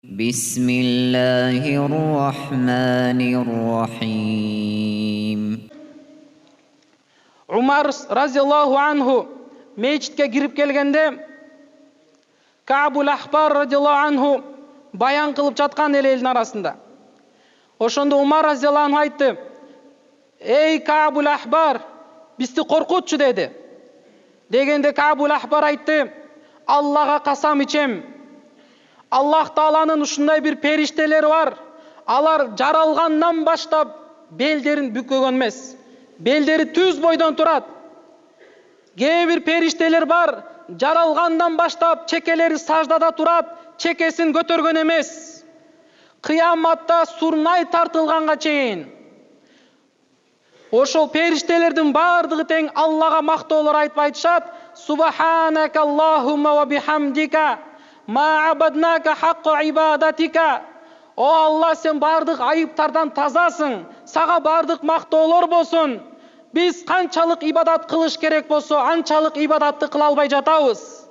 بسم الله الرحمن الرحيم. Умар разияллаху анху мечитке кирип келгенде Каабул Ахбар разияллаху анху баян кылып жаткан элдин арасында. Ошондо Умар разияллаху анху айтты: "Эй Каабул Ахбар, бизди коркутчу" деди. Дегенде Каабул Ахбар айтты: "Аллага касам ичем, Аллах Тааланын ушундай бир периштелери бар. Алар жаралгандан баштап белдерин бүккөгөн эмес. Белдери түз бойдон турат. Кээ бир периштелер бар, жаралгандан баштап чекелери саждада турат, чекесин көтөргөн эмес. Кыяматта сурнай тартылганга чейин ошол периштелердин бардыгы тең Аллага мактоолор айтып айтышат: Субханака Аллахумма ва бихамдика ма абаднака хакка ибадатика. О Алла, сен бардык айыптардан тазасың, сага бардык мактоолор болсун. Биз канчалык ибадат кылыш керек болсо, анчалык ибадатты кыла албай жатабыз.